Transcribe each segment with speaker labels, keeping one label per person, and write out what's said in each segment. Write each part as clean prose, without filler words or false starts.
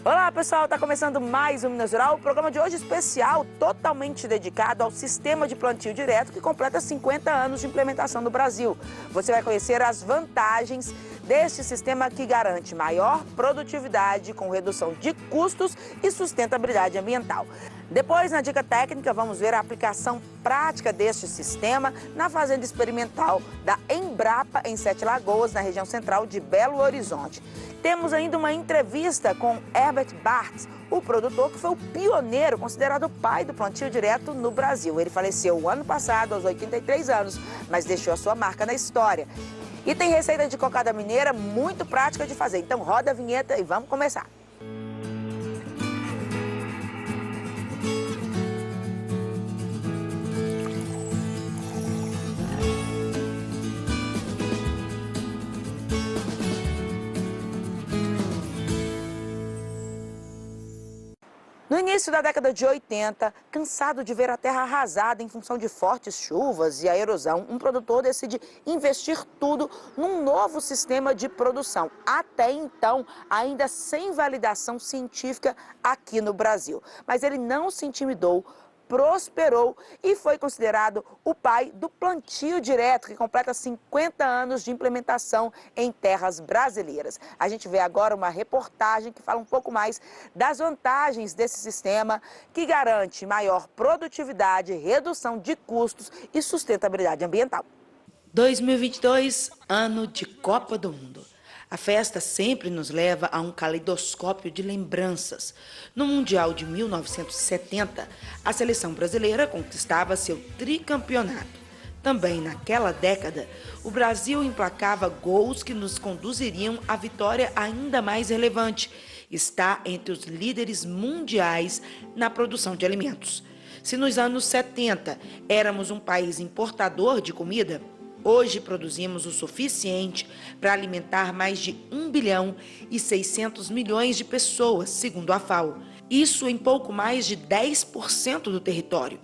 Speaker 1: Olá pessoal, está começando mais um Minas Rural, o programa de hoje especial, totalmente dedicado ao sistema de plantio direto que completa 50 anos de implementação no Brasil. Você vai conhecer as vantagens deste sistema que garante maior produtividade com redução de custos e sustentabilidade ambiental. Depois, na dica técnica, vamos ver a aplicação prática deste sistema na fazenda experimental da Embrapa, em Sete Lagoas, na região central de Belo Horizonte. Temos ainda uma entrevista com Herbert Bartz, o produtor que foi o pioneiro, considerado o pai do plantio direto no Brasil. Ele faleceu o ano passado, aos 83 anos, mas deixou a sua marca na história. E tem receita de cocada mineira muito prática de fazer. Então roda a vinheta e vamos começar. No início da década de 80, cansado de ver a terra arrasada em função de fortes chuvas e a erosão, um produtor decide investir tudo num novo sistema de produção, até então ainda sem validação científica aqui no Brasil. Mas ele não se intimidou, prosperou e foi considerado o pai do plantio direto, que completa 50 anos de implementação em terras brasileiras. A gente vê agora uma reportagem que fala um pouco mais das vantagens desse sistema, que garante maior produtividade, redução de custos e sustentabilidade ambiental. 2022, ano de Copa do Mundo. A festa sempre nos leva a um caleidoscópio de lembranças. No Mundial de 1970, a seleção brasileira conquistava seu tricampeonato. Também naquela década, o Brasil emplacava gols que nos conduziriam à vitória ainda mais relevante. Está entre os líderes mundiais na produção de alimentos. Se nos anos 70 éramos um país importador de comida, hoje produzimos o suficiente para alimentar mais de 1 bilhão e 600 milhões de pessoas, segundo a FAO. Isso em pouco mais de 10% do território.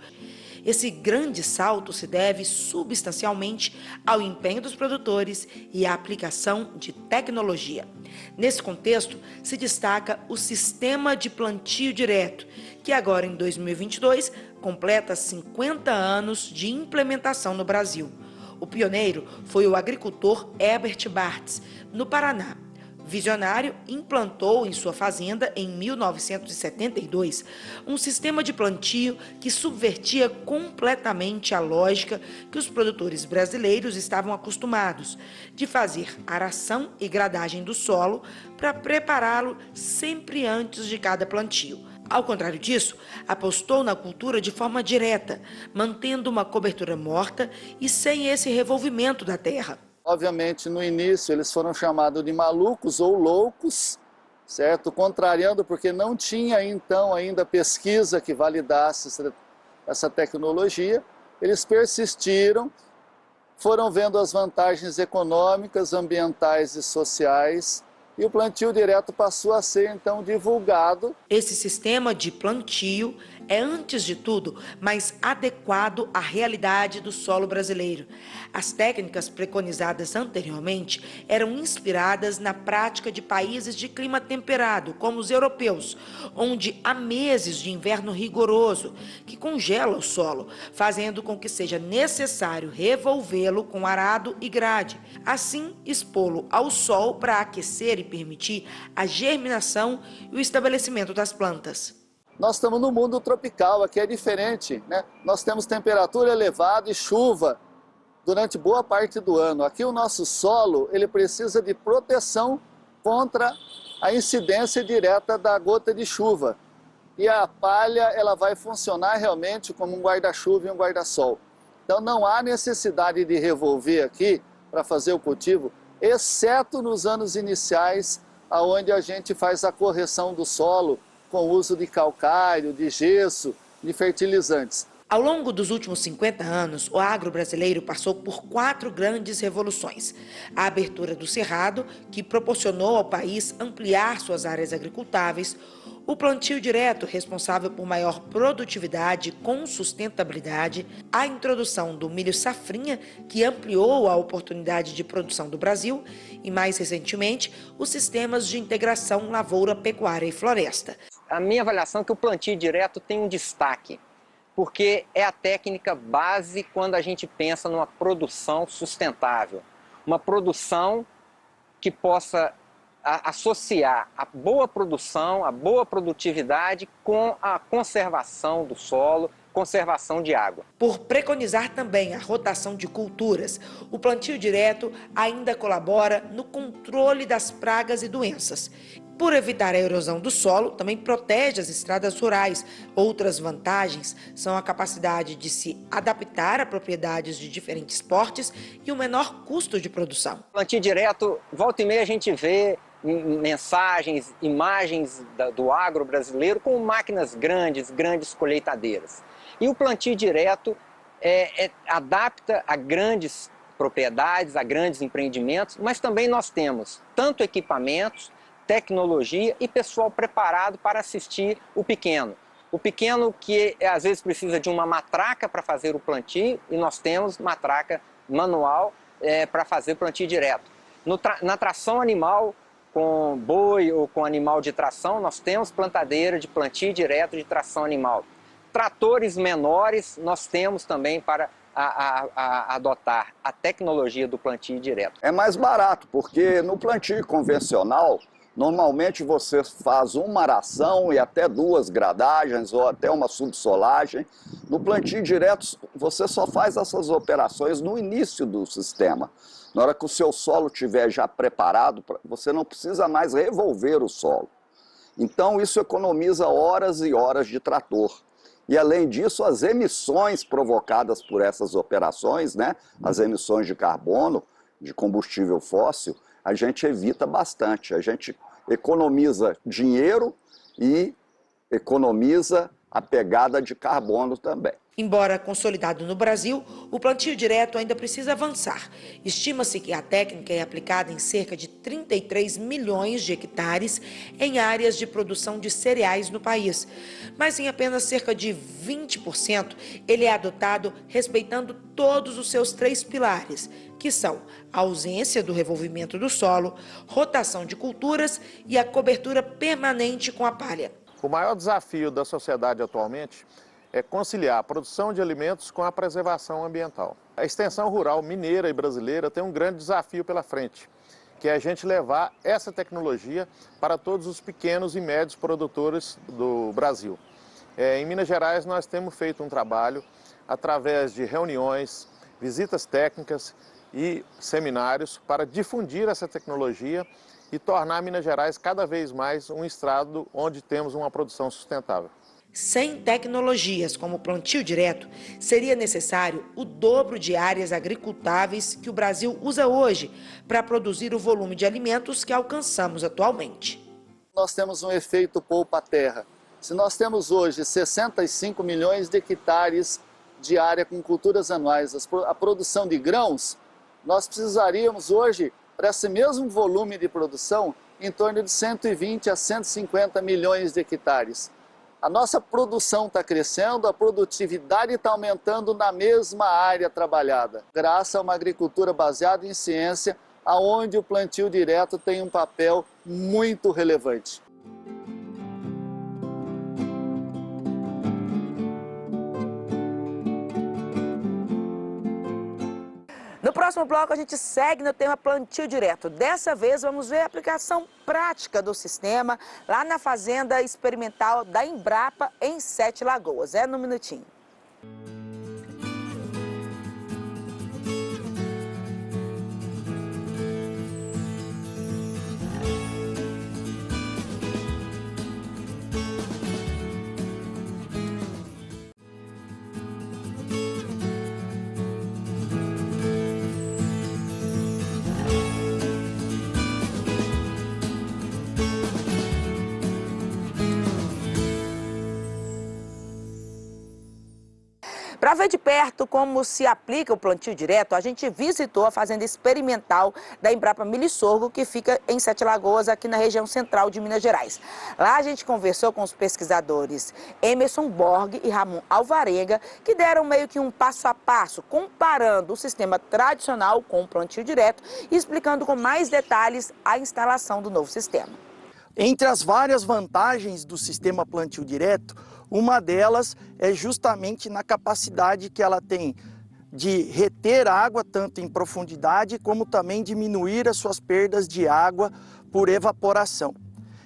Speaker 1: Esse grande salto se deve substancialmente ao empenho dos produtores e à aplicação de tecnologia. Nesse contexto, se destaca o sistema de plantio direto, que agora em 2022 completa 50 anos de implementação no Brasil. O pioneiro foi o agricultor Herbert Bartz, no Paraná. Visionário, implantou em sua fazenda, em 1972, um sistema de plantio que subvertia completamente a lógica que os produtores brasileiros estavam acostumados, de fazer aração e gradagem do solo para prepará-lo sempre antes de cada plantio. Ao contrário disso, apostou na cultura de forma direta, mantendo uma cobertura morta e sem esse revolvimento da terra.
Speaker 2: Obviamente, no início, eles foram chamados de malucos ou loucos, certo? Contrariando, porque não tinha, então, ainda pesquisa que validasse essa tecnologia. Eles persistiram, foram vendo as vantagens econômicas, ambientais e sociais, e o plantio direto passou a ser, então, divulgado.
Speaker 1: Esse sistema de plantio é, antes de tudo, mais adequado à realidade do solo brasileiro. As técnicas preconizadas anteriormente eram inspiradas na prática de países de clima temperado, como os europeus, onde há meses de inverno rigoroso, que congela o solo, fazendo com que seja necessário revolvê-lo com arado e grade, assim expô-lo ao sol para aquecer e permitir a germinação e o estabelecimento das plantas.
Speaker 2: Nós estamos no mundo tropical, aqui é diferente, né? Nós temos temperatura elevada e chuva durante boa parte do ano. Aqui o nosso solo, ele precisa de proteção contra a incidência direta da gota de chuva. E a palha, ela vai funcionar realmente como um guarda-chuva e um guarda-sol. Então não há necessidade de revolver aqui para fazer o cultivo, exceto nos anos iniciais, onde a gente faz a correção do solo com o uso de calcário, de gesso, de fertilizantes.
Speaker 1: Ao longo dos últimos 50 anos, o agro brasileiro passou por 4 grandes revoluções. A abertura do cerrado, que proporcionou ao país ampliar suas áreas agricultáveis, o plantio direto, responsável por maior produtividade com sustentabilidade, a introdução do milho safrinha, que ampliou a oportunidade de produção do Brasil, e mais recentemente, os sistemas de integração lavoura, pecuária e floresta.
Speaker 3: A minha avaliação é que o plantio direto tem um destaque, porque é a técnica base quando a gente pensa numa produção sustentável, uma produção que possa associar a boa produção, a boa produtividade com a conservação do solo, conservação de água.
Speaker 1: Por preconizar também a rotação de culturas, o plantio direto ainda colabora no controle das pragas e doenças. Por evitar a erosão do solo, também protege as estradas rurais. Outras vantagens são a capacidade de se adaptar a propriedades de diferentes portes e o menor custo de produção.
Speaker 3: Plantio direto, volta e meia a gente vê mensagens, imagens do agro brasileiro com máquinas grandes colheitadeiras. E o plantio direto adapta a grandes propriedades, a grandes empreendimentos, mas também nós temos tanto equipamentos, tecnologia e pessoal preparado para assistir o pequeno. O pequeno que às vezes precisa de uma matraca para fazer o plantio, e nós temos matraca manual para fazer plantio direto. Na tração animal, com boi ou com animal de tração, nós temos plantadeira de plantio direto de tração animal. Tratores menores nós temos também para adotar a tecnologia do plantio direto.
Speaker 4: É mais barato, porque no plantio convencional, normalmente você faz uma aração e até 2 gradagens ou até uma subsolagem. No plantio direto, você só faz essas operações no início do sistema. Na hora que o seu solo estiver já preparado, você não precisa mais revolver o solo. Então isso economiza horas e horas de trator. E além disso, as emissões provocadas por essas operações, né, as emissões de carbono, de combustível fóssil, a gente evita bastante. A gente economiza dinheiro e economiza a pegada de carbono também.
Speaker 1: Embora consolidado no Brasil, o plantio direto ainda precisa avançar. Estima-se que a técnica é aplicada em cerca de 33 milhões de hectares em áreas de produção de cereais no país. Mas em apenas cerca de 20%, ele é adotado respeitando todos os seus 3 pilares, que são a ausência do revolvimento do solo, rotação de culturas e a cobertura permanente com a palha.
Speaker 5: O maior desafio da sociedade atualmente é conciliar a produção de alimentos com a preservação ambiental. A extensão rural mineira e brasileira tem um grande desafio pela frente, que é a gente levar essa tecnologia para todos os pequenos e médios produtores do Brasil. Em Minas Gerais nós temos feito um trabalho através de reuniões, visitas técnicas e seminários para difundir essa tecnologia e tornar Minas Gerais cada vez mais um estado onde temos uma produção sustentável.
Speaker 1: Sem tecnologias como o plantio direto, seria necessário o dobro de áreas agricultáveis que o Brasil usa hoje para produzir o volume de alimentos que alcançamos atualmente.
Speaker 2: Nós temos um efeito poupa-terra. Se nós temos hoje 65 milhões de hectares de área com culturas anuais, a produção de grãos, nós precisaríamos hoje, para esse mesmo volume de produção, em torno de 120 a 150 milhões de hectares. A nossa produção está crescendo, a produtividade está aumentando na mesma área trabalhada, graças a uma agricultura baseada em ciência, onde o plantio direto tem um papel muito relevante.
Speaker 1: No próximo bloco, a gente segue no tema plantio direto. Dessa vez, vamos ver a aplicação prática do sistema lá na Fazenda Experimental da Embrapa, em 7 Lagoas. É no minutinho. Para ver de perto como se aplica o plantio direto, a gente visitou a fazenda experimental da Embrapa Milho e Sorgo, que fica em Sete Lagoas, aqui na região central de Minas Gerais. Lá a gente conversou com os pesquisadores Emerson Borg e Ramon Alvarenga, que deram meio que um passo a passo, comparando o sistema tradicional com o plantio direto e explicando com mais detalhes a instalação do novo sistema.
Speaker 6: Entre as várias vantagens do sistema plantio direto, uma delas é justamente na capacidade que ela tem de reter água tanto em profundidade como também diminuir as suas perdas de água por evaporação.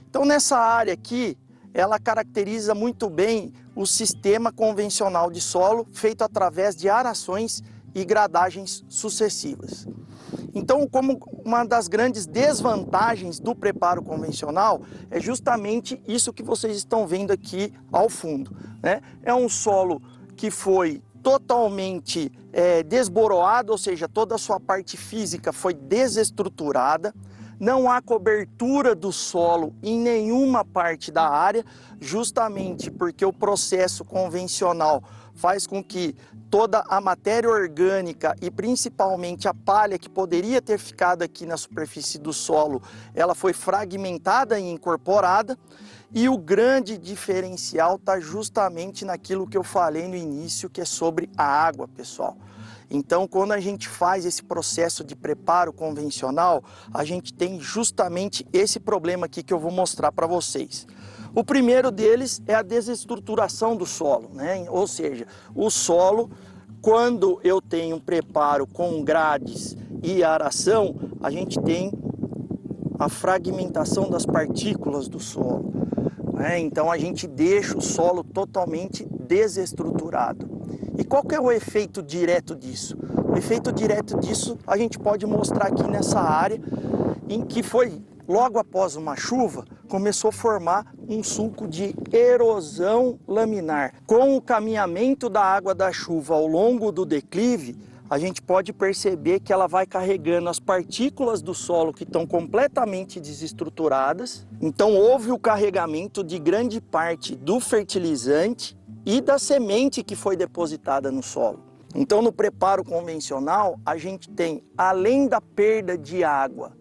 Speaker 6: Então nessa área aqui, ela caracteriza muito bem o sistema convencional de solo feito através de arações e gradagens sucessivas. Então, como uma das grandes desvantagens do preparo convencional é justamente isso que vocês estão vendo aqui ao fundo, né? É um solo que foi totalmente desboroado, ou seja, toda a sua parte física foi desestruturada. Não há cobertura do solo em nenhuma parte da área, justamente porque o processo convencional faz com que toda a matéria orgânica e principalmente a palha que poderia ter ficado aqui na superfície do solo, ela foi fragmentada e incorporada. E o grande diferencial está justamente naquilo que eu falei no início, que é sobre a água, pessoal. Então, quando a gente faz esse processo de preparo convencional, a gente tem justamente esse problema aqui que eu vou mostrar para vocês. O primeiro deles é a desestruturação do solo, né? Ou seja, o solo, quando eu tenho um preparo com grades e aração, a gente tem a fragmentação das partículas do solo, né? Então a gente deixa o solo totalmente desestruturado. E qual que é o efeito direto disso? O efeito direto disso a gente pode mostrar aqui nessa área em que foi logo após uma chuva, começou a formar um sulco de erosão laminar. Com o caminhamento da água da chuva ao longo do declive, a gente pode perceber que ela vai carregando as partículas do solo que estão completamente desestruturadas. Então houve o carregamento de grande parte do fertilizante e da semente que foi depositada no solo. Então no preparo convencional, a gente tem, além da perda de água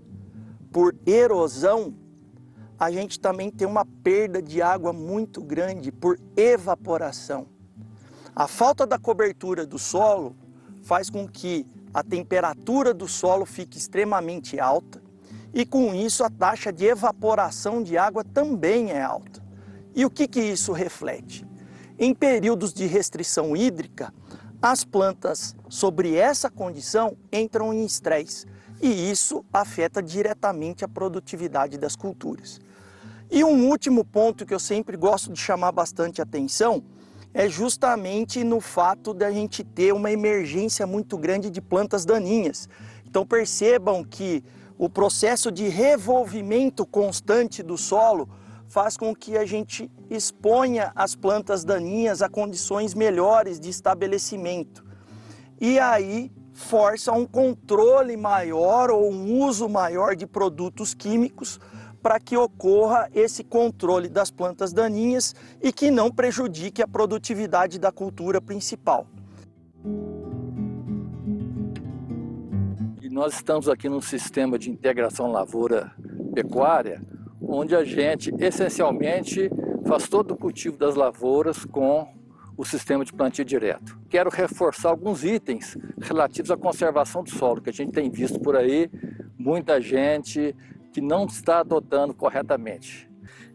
Speaker 6: por erosão, a gente também tem uma perda de água muito grande por evaporação. A falta da cobertura do solo faz com que a temperatura do solo fique extremamente alta e com isso a taxa de evaporação de água também é alta. E o que isso reflete? Em períodos de restrição hídrica, as plantas sobre essa condição entram em estresse e isso afeta diretamente a produtividade das culturas. E um último ponto que eu sempre gosto de chamar bastante atenção é justamente no fato da gente ter uma emergência muito grande de plantas daninhas. Então percebam que o processo de revolvimento constante do solo faz com que a gente exponha as plantas daninhas a condições melhores de estabelecimento. E aí força um controle maior ou um uso maior de produtos químicos para que ocorra esse controle das plantas daninhas e que não prejudique a produtividade da cultura principal.
Speaker 7: E nós estamos aqui num sistema de integração lavoura-pecuária, onde a gente essencialmente faz todo o cultivo das lavouras com o sistema de plantio direto. Quero reforçar alguns itens relativos à conservação do solo, que a gente tem visto por aí, muita gente que não está adotando corretamente.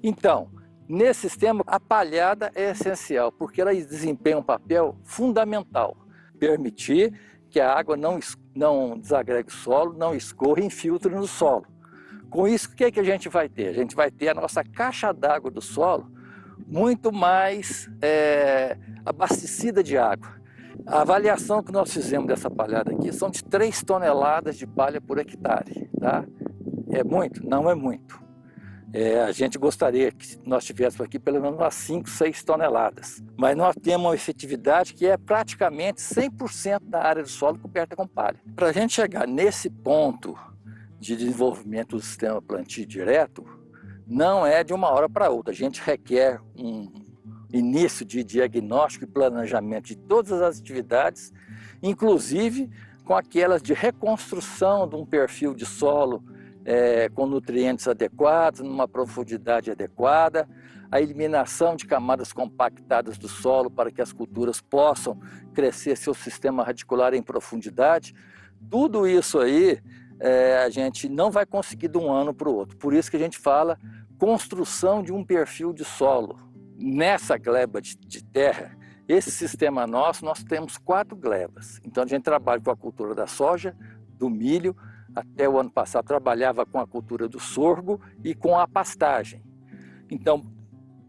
Speaker 7: Então, nesse sistema, a palhada é essencial, porque ela desempenha um papel fundamental, permitir que a água não desagregue o solo, não escorra e infiltre no solo. Com isso, o que é que a gente vai ter? A gente vai ter a nossa caixa d'água do solo muito mais abastecida de água. A avaliação que nós fizemos dessa palhada aqui são de 3 toneladas de palha por hectare, tá? É muito? Não é muito. A gente gostaria que nós tivéssemos aqui pelo menos umas 5, 6 toneladas. Mas nós temos uma efetividade que é praticamente 100% da área do solo coberta com palha. Para a gente chegar nesse ponto de desenvolvimento do sistema plantio direto, não é de uma hora para outra. A gente requer início de diagnóstico e planejamento de todas as atividades, inclusive com aquelas de reconstrução de um perfil de solo com nutrientes adequados, numa profundidade adequada, a eliminação de camadas compactadas do solo para que as culturas possam crescer seu sistema radicular em profundidade. Tudo isso aí a gente não vai conseguir de um ano para o outro. Por isso que a gente fala construção de um perfil de solo. Nessa gleba de terra, esse sistema nosso, nós temos 4 glebas. Então a gente trabalha com a cultura da soja, do milho, até o ano passado trabalhava com a cultura do sorgo e com a pastagem. Então,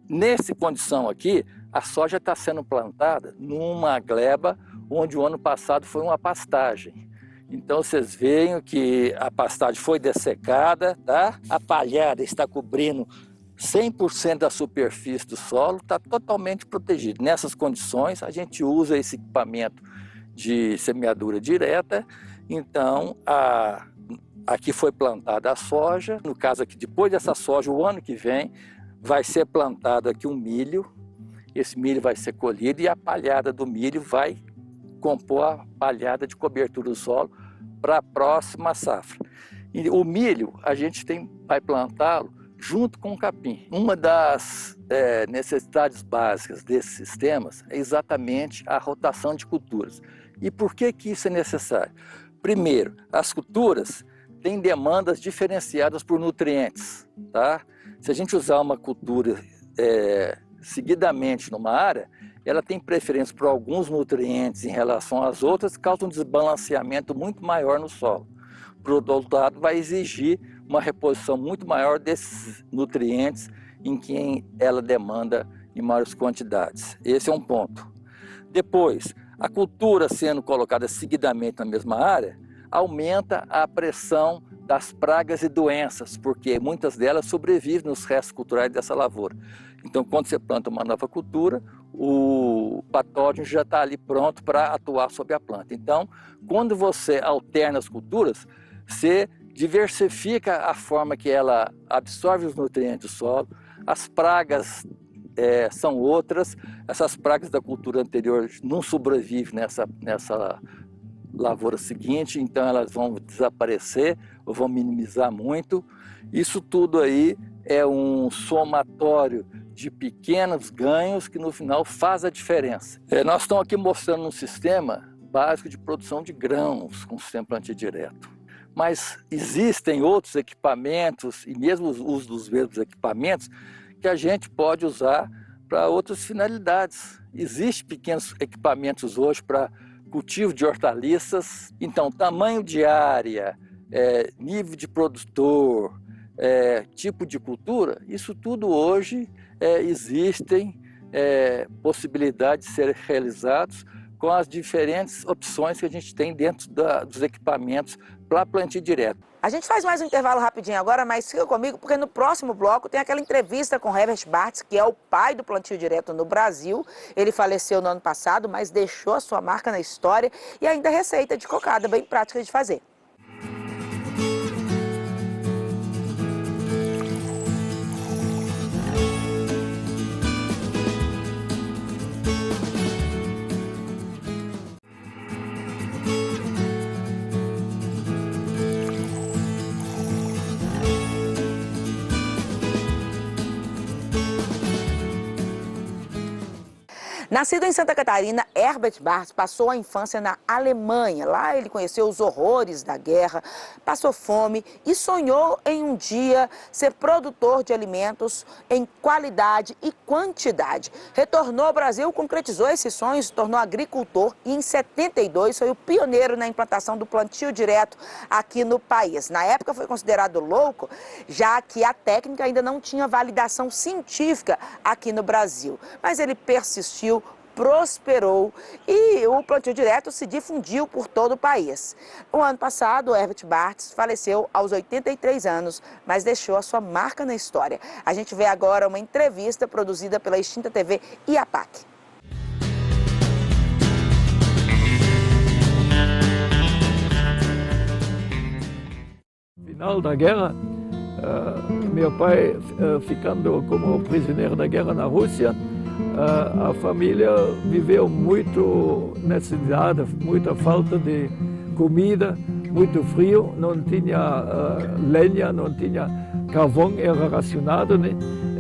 Speaker 7: nessa condição aqui, a soja está sendo plantada numa gleba onde o ano passado foi uma pastagem. Então vocês veem que a pastagem foi dessecada, tá? A palhada está cobrindo 100% da superfície do solo, está totalmente protegido. Nessas condições, a gente usa esse equipamento de semeadura direta. Então, aqui foi plantada a soja. No caso aqui, depois dessa soja, o ano que vem, vai ser plantado aqui um milho. Esse milho vai ser colhido e a palhada do milho vai compor a palhada de cobertura do solo para a próxima safra. E o milho, a gente vai plantá-lo junto com o capim. Uma das necessidades básicas desses sistemas é exatamente a rotação de culturas. E por que isso é necessário? Primeiro, as culturas têm demandas diferenciadas por nutrientes, tá? Se a gente usar uma cultura seguidamente numa área, ela tem preferência por alguns nutrientes em relação às outras, causa um desbalanceamento muito maior no solo. Por outro lado, vai exigir uma reposição muito maior desses nutrientes em quem ela demanda em maiores quantidades. Esse é um ponto. Depois, a cultura sendo colocada seguidamente na mesma área, aumenta a pressão das pragas e doenças, porque muitas delas sobrevivem nos restos culturais dessa lavoura. Então, quando você planta uma nova cultura, o patógeno já está ali pronto para atuar sobre a planta. Então, quando você alterna as culturas, você diversifica a forma que ela absorve os nutrientes do solo, as pragas são outras, essas pragas da cultura anterior não sobrevivem nessa lavoura seguinte, então elas vão desaparecer ou vão minimizar muito. Isso tudo aí é um somatório de pequenos ganhos que no final faz a diferença. Nós estamos aqui mostrando um sistema básico de produção de grãos com sistema plantio direto. Mas existem outros equipamentos, e mesmo o uso dos mesmos equipamentos, que a gente pode usar para outras finalidades. Existem pequenos equipamentos hoje para cultivo de hortaliças. Então, tamanho de área, nível de produtor, tipo de cultura, isso tudo hoje existem possibilidades de serem realizados com as diferentes opções que a gente tem dentro dos equipamentos para plantio direto.
Speaker 1: A gente faz mais um intervalo rapidinho agora, mas fica comigo porque no próximo bloco tem aquela entrevista com Herbert Bartz, que é o pai do plantio direto no Brasil. Ele faleceu no ano passado, mas deixou a sua marca na história e ainda receita de cocada bem prática de fazer. Nascido em Santa Catarina, Herbert Bartz passou a infância na Alemanha. Lá ele conheceu os horrores da guerra, passou fome e sonhou em um dia ser produtor de alimentos em qualidade e quantidade. Retornou ao Brasil, concretizou esse sonho, se tornou agricultor e em 72 foi o pioneiro na implantação do plantio direto aqui no país. Na época foi considerado louco, já que a técnica ainda não tinha validação científica aqui no Brasil. Mas ele persistiu, prosperou e o plantio direto se difundiu por todo o país. No ano passado, Herbert Bartz faleceu aos 83 anos, mas deixou a sua marca na história. A gente vê agora uma entrevista produzida pela extinta TV e a PAC.
Speaker 8: Final da guerra, meu pai ficando como prisioneiro da guerra na Rússia,
Speaker 7: a família viveu muito necessidade, muita falta de comida, muito frio, não tinha lenha, não tinha carvão, era racionado, né?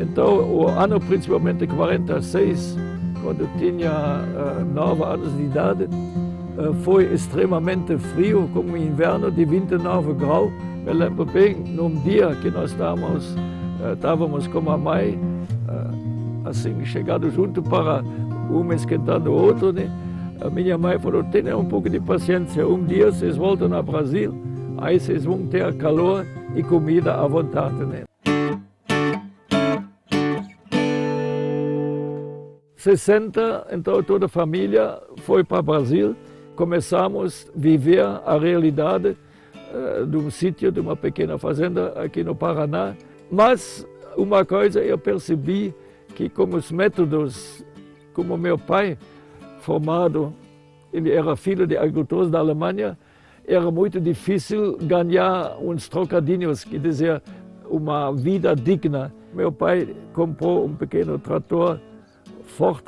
Speaker 7: Então, o ano principalmente 46, quando tinha 9 anos de idade, foi extremamente frio, com um inverno de 29 graus. Eu lembro bem, num dia que nós estávamos com a mãe, assim, chegado junto para um esquentando o outro, né? A minha mãe falou, tenha um pouco de paciência, um dia vocês voltam ao Brasil, aí vocês vão ter calor e comida à vontade, né? 60, então toda a família foi para o Brasil, começamos a viver a realidade de um sítio, de uma pequena fazenda aqui no Paraná. Mas uma coisa eu percebi, que com os métodos, como meu pai, formado, ele era filho de agricultores da Alemanha, era muito difícil ganhar uns trocadinhos, quer dizer, uma vida digna. Meu pai comprou um pequeno trator Ford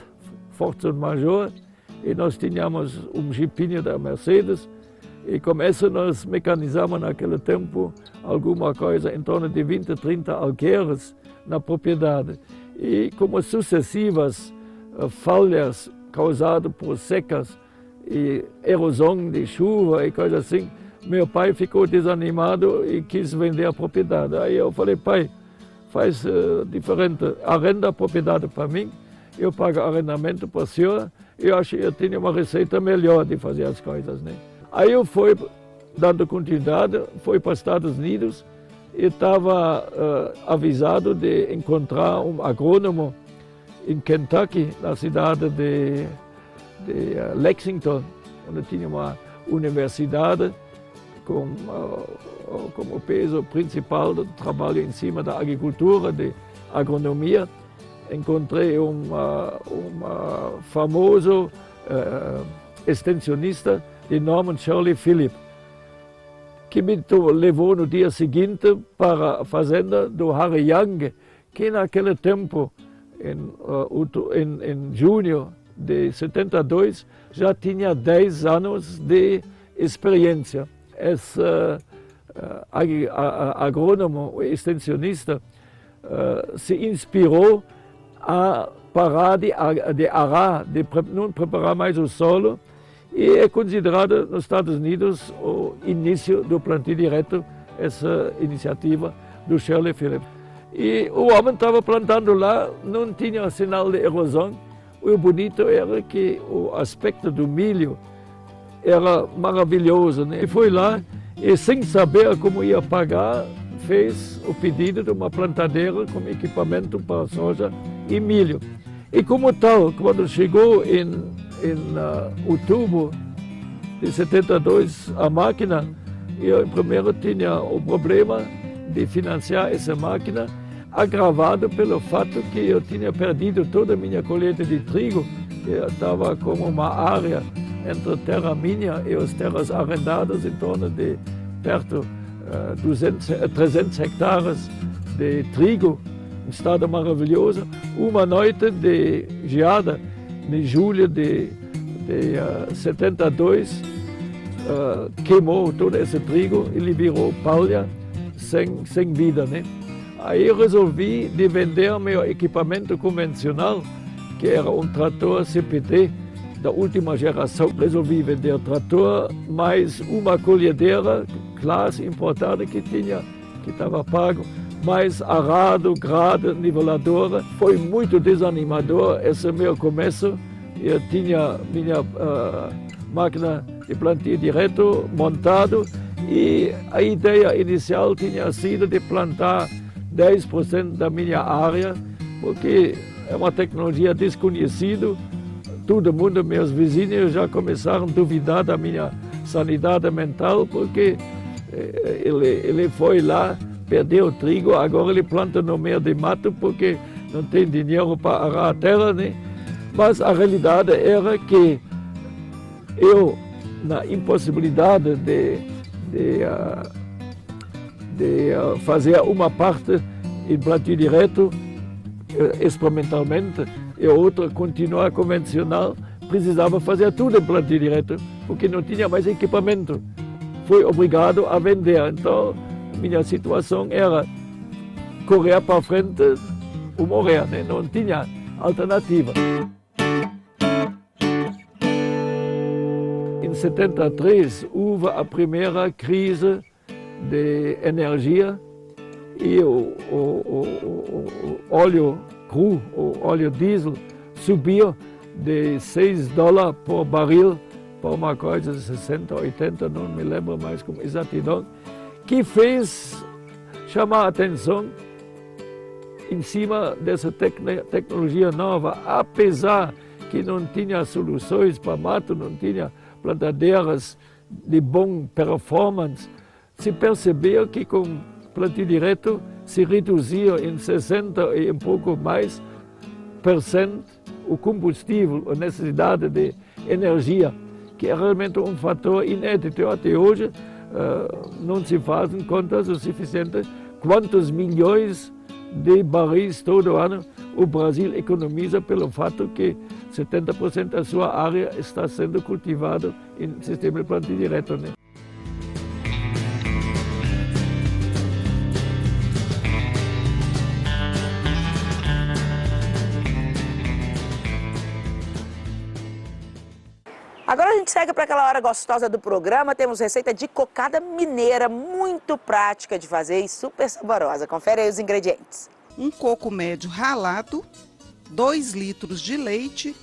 Speaker 7: Major, e nós tínhamos um jipinho da Mercedes, e com isso nós mecanizamos naquele tempo alguma coisa em torno de 20, 30 alqueires na propriedade. E como sucessivas falhas causadas por secas e erosão de chuva e coisas assim, meu pai ficou desanimado e quis vender a propriedade. Aí eu falei, pai, faz diferente, arrenda a propriedade para mim, eu pago arrendamento para o senhor, eu acho que eu tinha uma receita melhor de fazer as coisas, né? Aí eu fui, dando continuidade, fui para os Estados Unidos e estava avisado de encontrar um agrônomo em Kentucky, na cidade de Lexington, onde tinha uma universidade como peso principal do trabalho em cima da agricultura, de agronomia. Encontrei um famoso extensionista de nome Shirley Phillips, que me levou no dia seguinte para a fazenda do Harry Young, que naquele tempo, em junho de 72, já tinha 10 anos de experiência. Esse agrônomo, extensionista, se inspirou a parar de arar, de não preparar mais o solo, e é considerado nos Estados Unidos o início do plantio direto, essa iniciativa do Shirley Phillips. E o homem estava plantando lá, não tinha sinal de erosão. O bonito era que o aspecto do milho era maravilhoso, né? E foi lá e, sem saber como ia pagar, fez o pedido de uma plantadeira com equipamento para soja e milho. E como tal, quando chegou em outubro de 72 a máquina, eu primeiro tinha o problema de financiar essa máquina, agravado pelo fato que eu tinha perdido toda a minha colheita de trigo. Eu estava com uma área entre terra minha e as terras arrendadas, em torno de perto 300 hectares de trigo, um estado maravilhoso. Uma noite de geada, em julho de 72, queimou todo esse trigo, ele virou palha sem vida, né? Aí eu resolvi de vender meu equipamento convencional, que era um trator CPT da última geração. Resolvi vender trator mais uma colhedeira classe importada que estava pago, mais arado, grade, niveladora. Foi muito desanimador esse meu começo. Eu tinha minha máquina de plantio direto montado e a ideia inicial tinha sido de plantar 10% da minha área, porque é uma tecnologia desconhecida. Todo mundo, meus vizinhos, já começaram a duvidar da minha sanidade mental, porque ele foi lá, perdeu o trigo, agora ele planta no meio de mato, porque não tem dinheiro para arar a terra, né? Mas a realidade era que eu, na impossibilidade de fazer uma parte em plantio direto,
Speaker 8: experimentalmente, e outra continuar convencional, precisava fazer tudo em plantio direto, porque não tinha mais equipamento. Foi obrigado a vender. Então, minha situação era correr para frente ou morrer, né? Não tinha alternativa. Em 73 houve a primeira crise de energia e o óleo cru, o óleo diesel, subiu de $6 por barril para uma coisa de 60, 80, não me lembro mais com exatidão, que fez chamar a atenção em cima dessa tecnologia nova, apesar que não tinha soluções para mato, não tinha plantadeiras de boa performance, se percebeu que com plantio direto se reduzia em 60 e um pouco mais % o combustível, a necessidade de energia, que é realmente um fator inédito. Até hoje não se fazem contas o suficiente quantos milhões de barris todo ano o Brasil economiza pelo fato que 70% da sua área está sendo cultivada em sistema de plantio direto, né?
Speaker 1: Agora a gente segue para aquela hora gostosa do programa. Temos receita de cocada mineira, muito prática de fazer e super saborosa. Confere aí os ingredientes.
Speaker 9: Um coco médio ralado, 2 litros de leite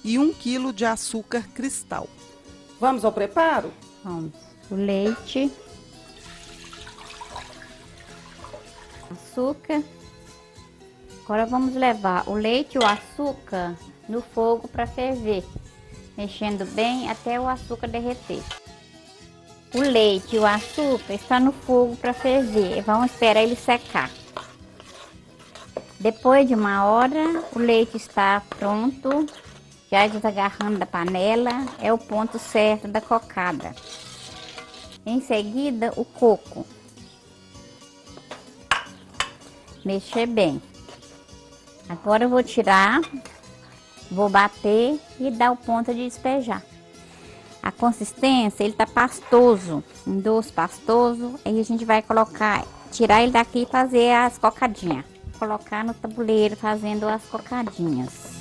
Speaker 9: e 1 quilo de açúcar cristal. Vamos ao preparo?
Speaker 10: Vamos. O leite, açúcar. Agora vamos levar o leite e o açúcar no fogo para ferver, mexendo bem até o açúcar derreter. O leite e o açúcar estão no fogo para ferver. Vamos esperar ele secar. Depois de 1 hora, o leite está pronto, já desagarrando da panela, é o ponto certo da cocada. Em seguida, o coco. Mexer bem. Agora eu vou tirar, vou bater e dar o ponto de despejar. A consistência, ele tá pastoso, um doce pastoso, aí a gente vai colocar, tirar ele daqui e fazer as cocadinhas. Colocar no tabuleiro fazendo as cocadinhas.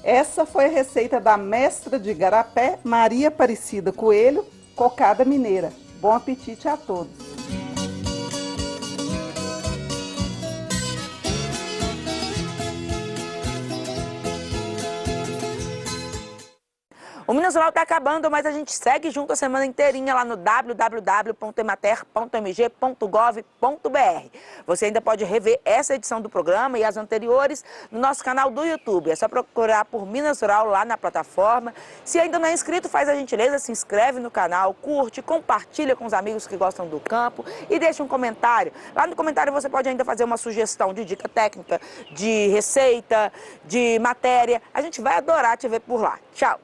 Speaker 9: Essa foi a receita da mestra de Igarapé, Maria Aparecida Coelho, cocada mineira. Bom apetite a todos!
Speaker 1: O Minas Rural está acabando, mas a gente segue junto a semana inteirinha lá no www.emater.mg.gov.br. Você ainda pode rever essa edição do programa e as anteriores no nosso canal do YouTube. É só procurar por Minas Rural lá na plataforma. Se ainda não é inscrito, faz a gentileza, se inscreve no canal, curte, compartilha com os amigos que gostam do campo e deixa um comentário. Lá no comentário você pode ainda fazer uma sugestão de dica técnica, de receita, de matéria. A gente vai adorar te ver por lá. Tchau!